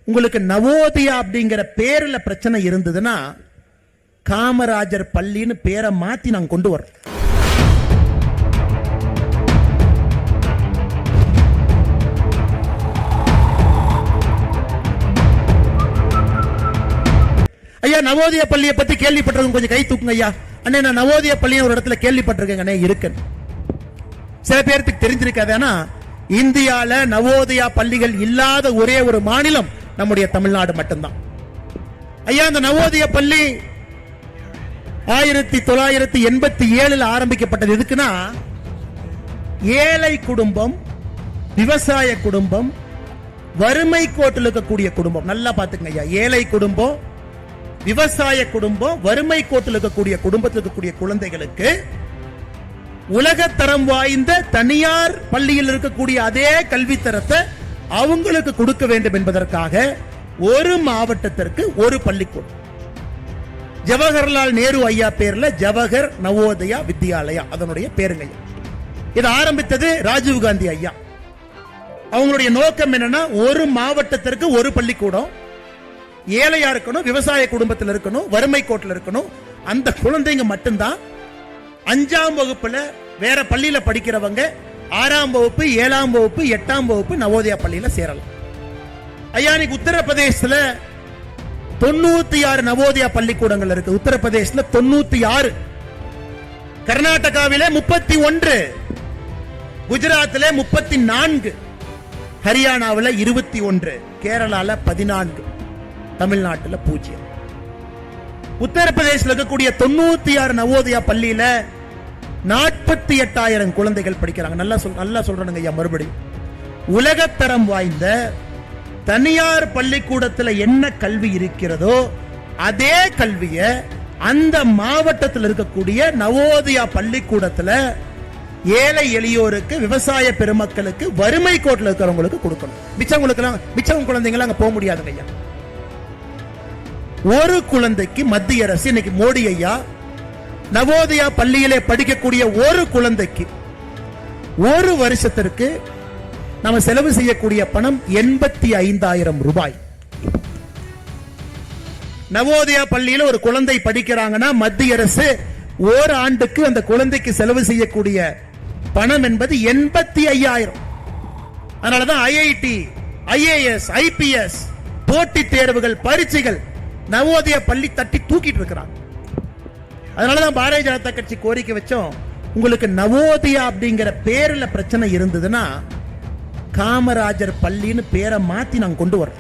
உங்களுக்கு நவோதயா அப்படிங்கிற பேர்ல பிரச்சனை இருந்ததுன்னா காமராஜர் பள்ளின்னு பேரை மாத்தி நாங்க கொண்டு வரோம். ஐயா நவோதயா பள்ளியை பத்தி கேள்விப்பட்டிருக்கேன், கொஞ்சம் கை தூக்குங்க ஐயா. அண்ணே நான் நவோதயா பள்ளியை ஒரு இடத்துல கேள்விப்பட்டிருக்கேன் இருக்கு. சில பேருக்கு தெரிஞ்சிருக்காது. ஆனா இந்தியால நவோதயா பள்ளிகள் இல்லாத ஒரே ஒரு மாநிலம் நம்முடைய தமிழ்நாடு மட்டும்தான். ஐயா இந்த நவோதயா பள்ளி 1987 ஆரம்பிக்கப்பட்டது. எதுக்குன்னா ஏழை குடும்பம், விவசாய குடும்பம், வறுமை கோட்டில் இருக்கக்கூடிய குடும்பம், நல்லா பாத்துக்கங்க ஐயா, ஏழை குடும்பம், விவசாய குடும்பம், வறுமை கோட்டில் இருக்கக்கூடிய குடும்பத்தில் இருக்கக்கூடிய குழந்தைகளுக்கு உலகத்தரம் வாய்ந்த தனியார் பள்ளியில் இருக்கக்கூடிய அதே கல்வித்தரத்தை அவங்களுக்கு கொடுக்க வேண்டும் என்பதற்காக ஒரு மாவட்டத்திற்கு ஒரு பள்ளிக்கூடம், ஜவஹர்லால் நேரு ஐயா பேர்ல ஜவஹர் நவோதயா வித்யாலயா அதனுடைய பேருங்க. இது ஆரம்பித்தது ராஜீவ் காந்தி ஐயா. அவங்களுடைய நோக்கம் என்னன்னா ஒரு மாவட்டத்திற்கு ஒரு பள்ளிக்கூடம், ஏழையா இருக்கணும், விவசாய குடும்பத்தில் இருக்கணும், வறுமை கோட்டில் இருக்கணும். அந்த குழந்தைங்க மட்டும்தான் 5ஆம் வகுப்புல வேற பள்ளியில படிக்கிறவங்க 6ஆம் வகுப்பு, 7ஆம் வகுப்பு, 8ஆம் வகுப்பு நவோதயா பள்ளியில சேரலாம். ஐயா இன்னைக்கு உத்தரப்பிரதேசத்துல 96 நவோதயா பள்ளிக்கூடங்கள் இருக்கு. உத்தரப்பிரதேசத்துல 96, கர்நாடகாவிலே 31, குஜராத்திலே 34, ஹரியானாவில் 21, கேரளால 14, தமிழ்நாட்டில் 0. உத்தரப்பிரதேசத்தில் இருக்கக்கூடிய 96 நவோதயா பள்ளியில 48,000 குழந்தைகள் படிக்கிறாங்க. நல்லா சொல்றாங்க ஐயா. மறுபடியும் உலகத்தரம் வாய்ந்த தனியார் பள்ளிக்கூடத்தில் என்ன கல்வி இருக்கிறதோ அதே கல்வியை அந்த மாவட்டத்தில் இருக்கக்கூடிய நவோதயா பள்ளிக்கூடத்தில் ஏழை எளியோருக்கு, விவசாய பெருமக்களுக்கு, வறுமை கோட்டில் இருக்கிறவங்களுக்கு கொடுக்கணும். மிச்சம் குழந்தைங்க அங்க போக முடியாதுங்க ஐயா. ஒரு குழந்தைக்கு மத்திய அரசு இன்னைக்கு மோடி ஐயா நவோதயா பள்ளியிலே படிக்கக்கூடிய ஒரு குழந்தைக்கு ஒரு வருஷத்திற்கு நம்ம செலவு செய்யக்கூடிய பணம் 85,000 ரூபாய். நவோதயா பள்ளியில ஒரு குழந்தை படிக்கிறாங்கன்னா மத்திய அரசு ஒரு ஆண்டுக்கு அந்த குழந்தைக்கு செலவு செய்யக்கூடிய பணம் என்பது 85,000. அதனாலதான் ஐஐடி, ஐஏஎஸ், ஐபிஎஸ் போட்டி தேர்வுகள், பரீட்சைகள் நவோதயா பள்ளி தட்டி தூக்கிட்டு இருக்கிறாங்க. அதனாலதான் பாரதிய ஜனதா கட்சி கோரிக்கை வச்சோம், உங்களுக்கு நவோதயா அப்படிங்கிற பேர்ல பிரச்சனை இருந்ததுன்னா காமராஜர் பள்ளின்னு பேரை மாத்தி நாங்க கொண்டு வரோம்.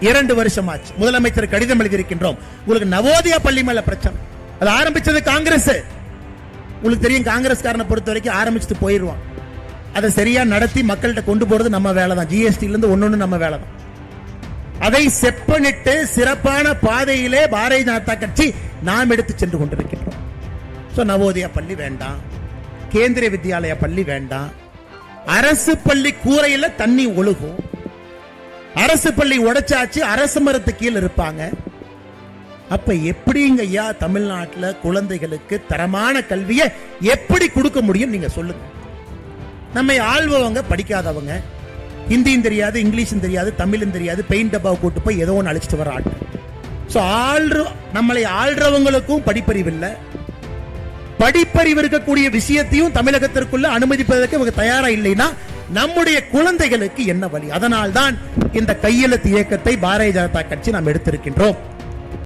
2 வருஷம் ஆச்சு. முதலமைச்சர் கடிதம் எழுதியிருக்கின்றோம், உங்களுக்கு நவோதயா பள்ளி மேல பிரச்சனை. அது ஆரம்பிச்சது காங்கிரஸ். உங்களுக்கு தெரியும், காங்கிரஸ்காரனை பொறுத்த வரைக்கும் ஆரம்பிச்சுட்டு போயிடுவான். அதை சரியா நடத்தி மக்கள்கிட்ட கொண்டு போறது நம்ம வேலை தான். ஜிஎஸ்டி இருந்து ஒன்னொன்னு நம்ம வேலை தான். அதை செப்பனிட்டு சிறப்பான பாதையிலே பாரதிய ஜனதா கட்சி நாம் எடுத்து சென்று கொண்டிருக்கின்றோம். நவோதயா பள்ளி வேண்டாம், கேந்திரிய வித்யாலயா பள்ளி வேண்டாம். அரசு பள்ளி கூரையில தண்ணி ஒழுகும், அரசு பள்ளி உடைச்சாச்சு, அரசு மரத்து கீழ் இருப்பாங்க. அப்ப எப்படிங்க ஐயா தமிழ்நாட்டில் குழந்தைகளுக்கு தரமான கல்வியை எப்படி கொடுக்க முடியும் நீங்க சொல்லுங்க. நம்மை ஆள்பவங்க படிக்காதவங்க, ஹிந்தியும் தெரியாது, இங்கிலீஷும் தெரியாது, தமிழும் தெரியாது, பெயிண்ட் டப்பாவை கூட்டு போய் ஏதோ ஒன்று அழைச்சிட்டு வர ஆட்கள். நம்மளை ஆள்றவங்களுக்கும் படிப்பறிவு இல்லை. படிப்பறிவு இருக்கக்கூடிய விஷயத்தையும் தமிழகத்திற்குள்ள அனுமதிப்பதற்கு இவங்க தயாரா இல்லைன்னா நம்முடைய குழந்தைகளுக்கு என்ன வழி? அதனால்தான் இந்த கையெழுத்து இயக்கத்தை பாரதிய ஜனதா கட்சி நாம் எடுத்திருக்கின்றோம்.